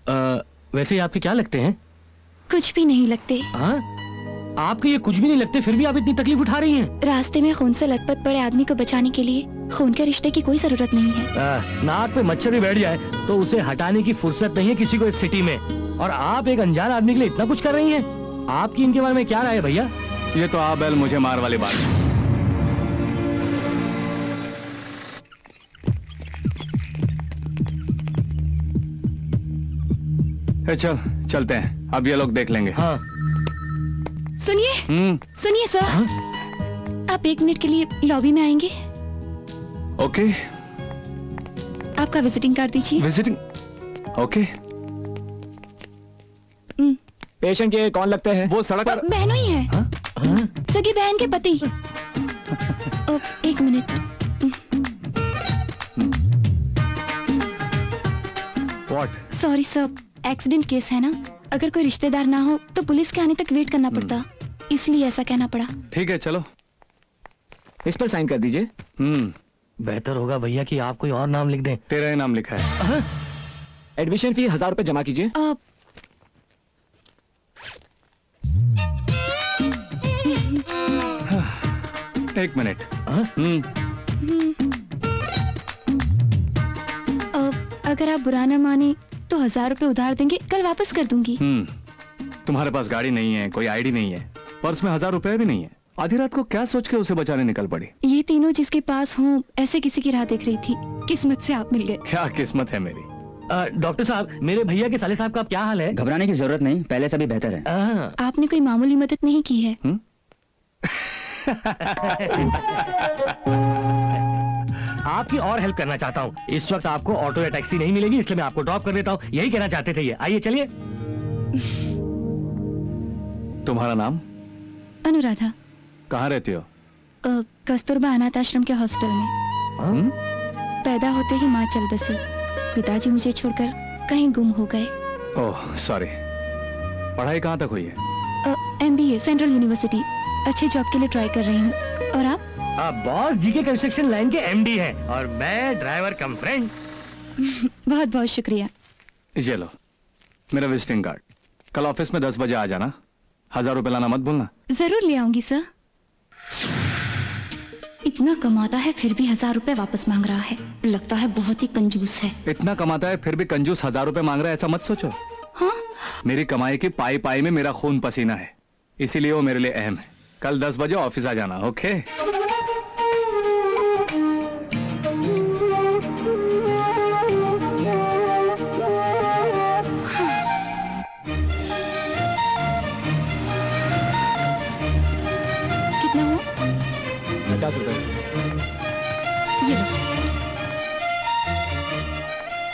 वैसे ही आपके क्या लगते हैं? कुछ भी नहीं लगते। हाँ? आपके ये कुछ भी नहीं लगते, फिर भी आप इतनी तकलीफ उठा रही हैं। रास्ते में खून से लथपथ पड़े आदमी को बचाने के लिए खून के रिश्ते की कोई जरूरत नहीं है। नाक पे मच्छर भी बैठ जाए तो उसे हटाने की फुर्सत नहीं है किसी को इस सिटी में, और आप एक अनजान आदमी के लिए इतना कुछ कर रही हैं। आपकी इनके बारे में क्या राय है भैया? ये तो आप बैल मुझे मार वाली बात है। चल चलते हैं, अब ये लोग देख लेंगे। हाँ। सुनिए सुनिए सर। हाँ? आप 1 मिनट के लिए लॉबी में आएंगे? ओके। आपका विजिटिंग कार्ड दीजिए। विजिटिंग? ओके। पेशेंट के कौन लगते हैं? वो सड़क पर बहनों ही है। हाँ? हाँ? सगी बहन के पति। 1 minute. What? Sorry sir, accident case है ना, अगर कोई रिश्तेदार ना हो तो पुलिस के आने तक वेट करना पड़ता, इसलिए ऐसा कहना पड़ा। ठीक है चलो। इस पर साइन कर दीजिए। बेहतर होगा भैया कि आप कोई और नाम लिख दें। तेरा ही नाम लिखा है। एडमिशन फी 1000 रुपए जमा कीजिए। एक मिनट। अगर आप बुरा ना माने तो 1000 रुपए उधार देंगे, कल वापस कर दूंगी। तुम्हारे पास गाड़ी नहीं है, कोई आईडी नहीं है, पर्स में 1000 रुपए भी नहीं है, आधी रात को क्या सोच के उसे बचाने निकल पड़ी? ये तीनों जिसके पास हूँ ऐसे किसी की राह देख रही थी, किस्मत से आप मिल गए। क्या किस्मत है मेरी। डॉक्टर साहब, मेरे भैया के साले साहब का क्या हाल है? घबराने की जरूरत नहीं, पहले से भी बेहतर है। आपने कोई मामूली मदद नहीं की है। आपकी और हेल्प करना चाहता हूँ। इस वक्त आपको ऑटो या टैक्सी नहीं मिलेगी, इसलिए मैं आपको ड्रॉप कर देता हूँ। यही कहना चाहते थे ये। आइए चलिए। तुम्हारा नाम? अनुराधा। कहाँ रहती हो? कस्तूरबा अनाथ आश्रम के हॉस्टल में। पैदा होते ही माँ चल बसी, पिताजी मुझे छोड़कर कहीं गुम हो गए। Oh sorry. पढ़ाई कहाँ तक हुई है? MBA central university. अच्छे जॉब के लिए ट्राई कर रही हूँ। और आप? बॉस जीके कंस्ट्रक्शन लाइन के MD हैं और मैं ड्राइवर कम फ्रेंड। बहुत बहुत शुक्रिया। ये लो मेरा विजिटिंग कार्ड। कल ऑफिस में 10 बजे आ जाना। 1000 रुपए लाना मत भूलना। जरूर ले आऊंगी सर। इतना कमाता है फिर भी 1000 रुपए वापस मांग रहा है, लगता है बहुत ही कंजूस है। इतना कमाता है फिर भी कंजूस 1000 रुपए मांग रहा है, ऐसा मत सोचो। हाँ? मेरी कमाई की पाई पाई में मेरा खून पसीना है, इसीलिए वो मेरे लिए अहम है। कल 10 बजे ऑफिस आ जाना। ओके? कितना हुआ? 50 रुपए। ये लो।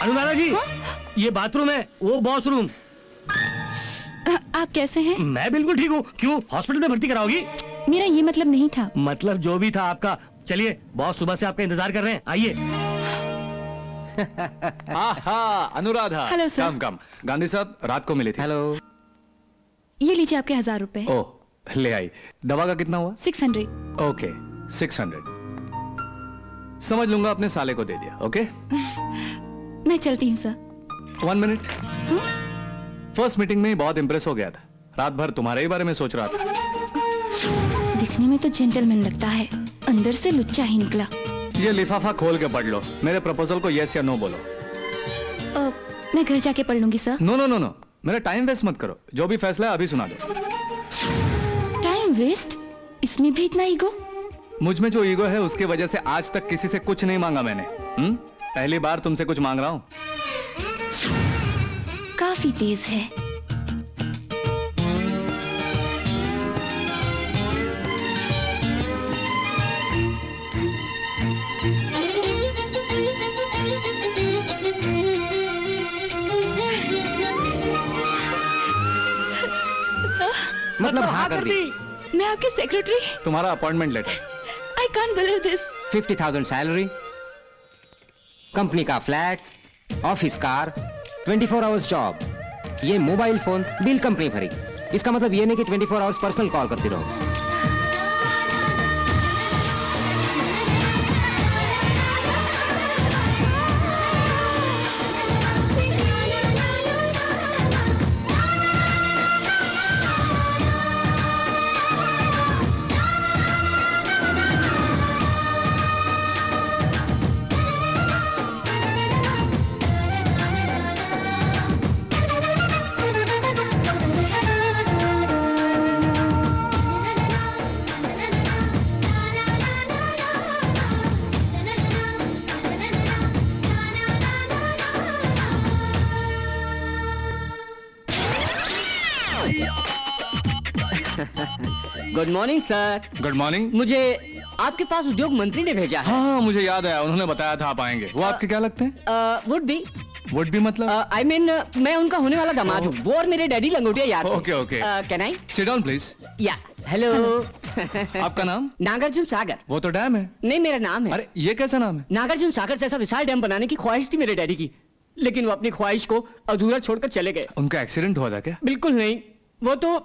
अनुराधा जी, ये बाथरूम है, वो बॉस रूम। आप कैसे हैं? मैं बिल्कुल ठीक हूँ। क्यों, हॉस्पिटल में भर्ती कराओगी? मेरा ये मतलब नहीं था। मतलब जो भी था आपका। चलिए, बॉस सुबह से आपका इंतजार कर रहे हैं, आइए। अनुराधा। Hello sir. कम गांधी साहब रात को मिले थे। हेलो। ये लीजिए आपके 1000 रुपए। ओह ले आई। दवा का कितना हुआ? 600। ओके 600 समझ लूंगा, अपने साले को दे दिया। ओके? मैं चलती हूँ सर। 1 मिनट। फर्स्ट मीटिंग में ही बहुत इंप्रेस हो गया था, रात भर तुम्हारे ही बारे में सोच रहा था। दिखने में तो जेंटलमैन लगता है, अंदर से लुच्चा ही निकला। ये लिफाफा खोल के पढ़ लो, मेरे प्रपोजल को यस या नो बोलो। मैं घर जाके पढ़ लूंगी sir. No no no no, मेरा टाइम वेस्ट मत करो, जो भी फैसला है अभी सुना दो। Time waste? इसमें भी इतना ईगो? मुझ में जो ईगो है उसकी वजह से आज तक किसी से कुछ नहीं मांगा मैंने। पहली बार तुमसे कुछ मांग रहा हूं। काफी तेज है। मतलब हाँ कर दी। मैं आपके सेक्रेटरी? तुम्हारा appointment letter. I can't believe this. 50,000 salary, company का flat, office car, 24 hours job, ये मोबाइल फोन बिल कंपनी भरेगी। इसका मतलब ये नहीं कि 24 आवर्स पर्सनल कॉल करती रहो। Good morning sir. Good morning. मुझे आपके पास उद्योग मंत्री ने भेजा है। हाँ मुझे याद आया, उन्होंने बताया था आप आएंगे। वो आपके क्या लगते हैं? वुड बी मतलब? आई मीन मैं उनका होने वाला दामाद हूँ। वो और मेरे डैडी लंगोटिया यार। Okay okay. Can I sit down please. या हेलो। आपका नाम? नागार्जुन सागर। वो तो डैम है। नहीं मेरा नाम है। अरे ये कैसा नाम है? नागार्जुन सागर जैसा विशाल डैम बनाने की ख्वाहिश थी मेरे डैडी की, लेकिन वो अपनी ख्वाहिश को अधूरा छोड़कर चले गए। उनका एक्सीडेंट हुआ था क्या? बिल्कुल नहीं, वो तो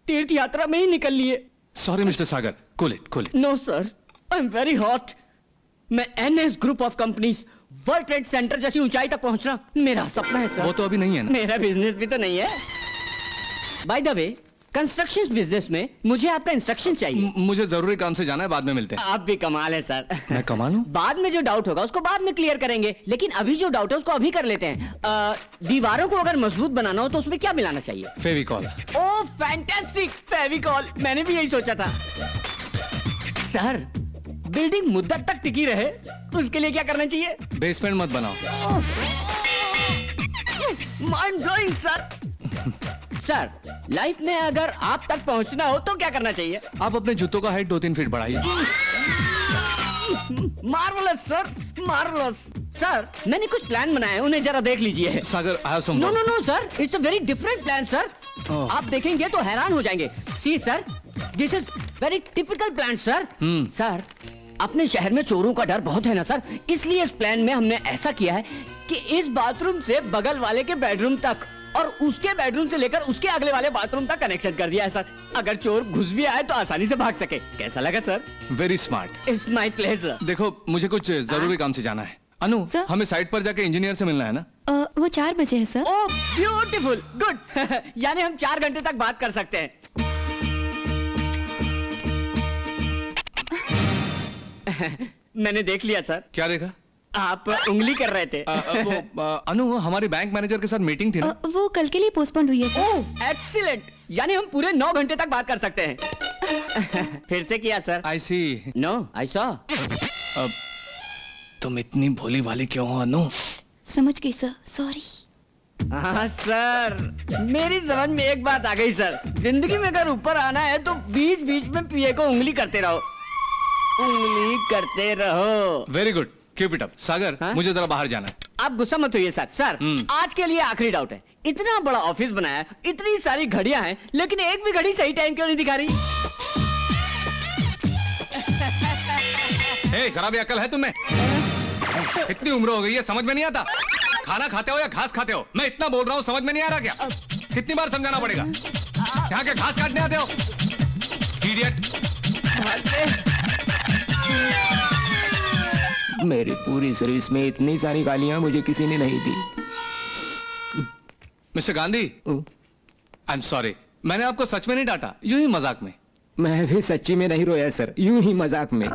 तीर्थ यात्रा में ही निकल लिए। Sorry mister Sagar, cool it. No sir, I am very hot. मैं NS group of companies world trade centre जैसी ऊंचाई तक पहुंचना मेरा सपना है सर। वो तो अभी नहीं है ना। मेरा बिजनेस भी तो नहीं है। By the way, construction business में मुझे आपका इंस्ट्रक्शन चाहिए। मुझे जरूरी काम से जाना है, बाद में मिलते हैं। आप भी कमाल है सर। मैं कमाल हूँ? बाद में जो डाउट होगा उसको बाद में क्लियर करेंगे, लेकिन अभी जो डाउट है उसको अभी कर लेते हैं। दीवारों को अगर मजबूत बनाना हो तो उसमें क्या मिलाना चाहिए? फेविकॉल। Oh fantastic, Fevicol. मैंने भी यही सोचा था। सर, बिल्डिंग मुद्दत तक टिकी रहे उसके लिए क्या करना चाहिए? बेसमेंट मत बनाओ। Mind blowing sir. Sir, life में अगर आप तक पहुंचना हो तो क्या करना चाहिए? आप अपने जूतों का हाइट 2-3 फीट बढ़ाइए। Marvellous sir, marvellous. सर, मैंने कुछ प्लान बनाए, उन्हें जरा देख लीजिए। Sagar, I have some. No no no sir, it's a very different plan sir. आप देखेंगे तो हैरान हो जाएंगे। See sir, this is very typical plan sir. Sir, अपने शहर में चोरों का डर बहुत है ना सर, इसलिए इस प्लान में हमने ऐसा किया है कि इस बाथरूम से बगल वाले के बेडरूम तक और उसके बेडरूम से लेकर उसके अगले वाले बाथरूम तक कनेक्शन कर दिया है सर। अगर चोर घुस भी आए तो आसानी से भाग सके। कैसा लगा sir? Very smart. It's my pleasure. देखो मुझे कुछ जरूरी काम से जाना है। अनु, हमें साइट पर जाके इंजीनियर से मिलना है ना? वो 4 बजे है सर। Oh beautiful, good. यानी हम 4 घंटे तक बात कर सकते हैं। मैंने देख लिया सर। क्या देखा? आप उंगली कर रहे थे। अनु, हमारी बैंक मैनेजर के साथ मीटिंग थी ना? वो कल के लिए पोस्टपोन हुई है सर। ओह एक्सीलेंट, यानी हम पूरे 9 घंटे तक बात कर सकते हैं। फिर से किया sir. I see. No, I saw. तुम इतनी भोली भाली क्यों हो अनु? समझ गई सर, सॉरी। हाँ सर, मेरी समझ में एक बात आ गई सर। जिंदगी में अगर ऊपर आना है तो बीच बीच में पिए को उंगली करते रहो, उंगली करते रहो। Very good, keep it up. Sagar, मुझे जरा बाहर जाना है। आप गुस्सा मत होइए सर। सर, आज के लिए आखिरी डाउट है। इतना बड़ा ऑफिस बनाया, इतनी सारी घड़ियां हैं, लेकिन एक भी घड़ी सही टाइम क्यों नहीं दिखा रही? जरा भी अकल है तुम्हें? इतनी उम्र हो गई है, समझ में नहीं आता? खाना खाते हो या घास खाते हो? मैं इतना बोल रहा हूँ, समझ में नहीं आ रहा क्या? कितनी बार समझाना पड़ेगा? यहाँ के घास काटने आते हो? इडियट। मेरी पूरी सर्विस में इतनी सारी गालियां मुझे किसी ने नहीं दी। Mister Gandhi, I am sorry, मैंने आपको सच में नहीं डांटा, यूं ही मजाक में। मैं भी सच्ची में नहीं रोया सर, यूं ही मजाक में।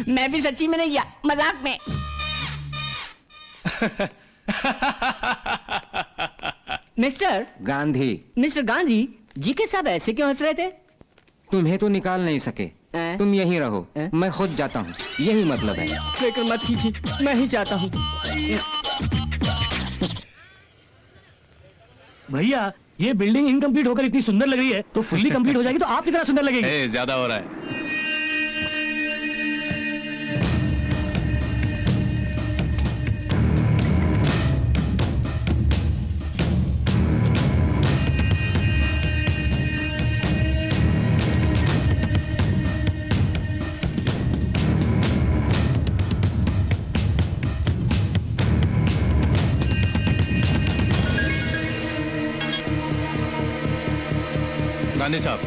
मैं भी सच्ची में नहीं किया, मजाक में। मिस्टर गांधी जी के साहब ऐसे क्यों हंस रहे थे? तुम्हें तो निकाल नहीं सके, तुम यहीं रहो, मैं खुद जाता हूँ, यही मतलब है। फिक्र मत कीजिए, मैं ही जाता हूँ। भैया, ये बिल्डिंग इनकम्प्लीट होकर इतनी सुंदर लग रही है, तो फुल्ली कंप्लीट हो जाएगी तो आप कितना सुंदर लगेगी। ज्यादा हो रहा है। गांधी साहब,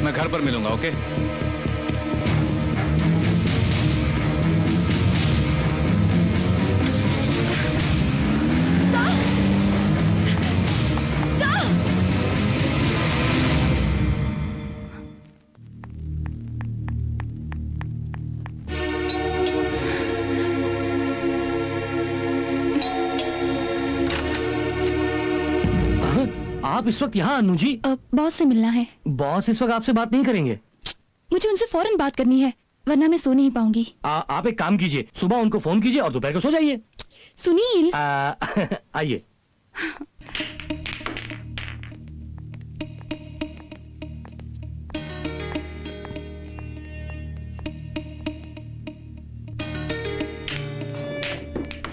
मैं घर पर मिलूंगा, ओके? आप इस वक्त यहाँ अनु जी? बॉस से मिलना है। बॉस इस वक्त आपसे बात नहीं करेंगे? मुझे उनसे फौरन बात करनी है, वरना मैं सो नहीं पाऊंगी। आप एक काम कीजिए, सुबह उनको फोन कीजिए और दोपहर को सो जाइए। सुनील, आइए।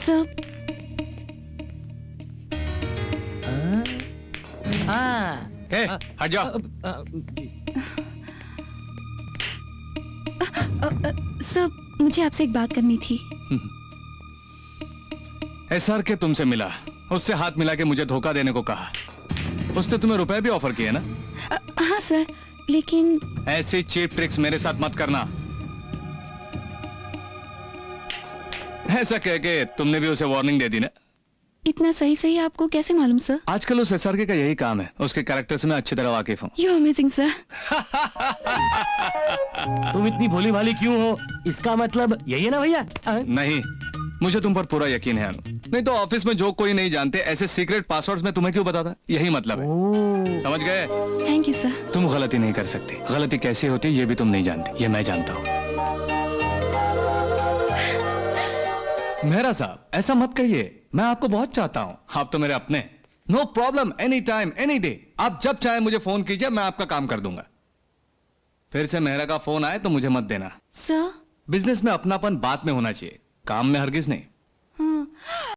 सर हाँ ए, हट जा। सर मुझे आपसे एक बात करनी थी। एसआर के तुमसे मिला, उससे हाथ मिला के मुझे धोखा देने को कहा। उसने तुम्हें रुपए भी ऑफर किए ना? हाँ सर, लेकिन ऐसी चीप ट्रिक्स मेरे साथ मत करना। ऐसा कह के तुमने भी उसे वार्निंग दे दी ना? इतना सही सही आपको कैसे मालूम सर? आजकल उस एसआर के का यही काम है, उसके कैरेक्टर से मैं अच्छी तरह वाकिफ हूँ। You amazing sir. तुम इतनी भोली भाली क्यों हो? इसका मतलब यही है ना भैया? नहीं, मुझे तुम पर पूरा यकीन है अनु। नहीं तो ऑफिस में जो कोई नहीं जानते ऐसे सीक्रेट पासवर्ड्स में तुम्हें क्यों बताता? यही मतलब है। समझ गए? Thank you sir. तुम गलती नहीं कर सकती। गलती कैसी होती है ये भी तुम नहीं जानते, ये मैं जानता हूँ। मेहरा साहब ऐसा मत कहिए, मैं आपको बहुत चाहता हूँ। आप तो मेरे अपने। No problem, any time any day. आप जब चाहे मुझे फोन कीजिए, मैं आपका काम कर दूंगा। फिर से मेहरा का फोन आए तो मुझे मत देना। सर बिजनेस में अपनापन बात में होना चाहिए, काम में हरगिज नहीं।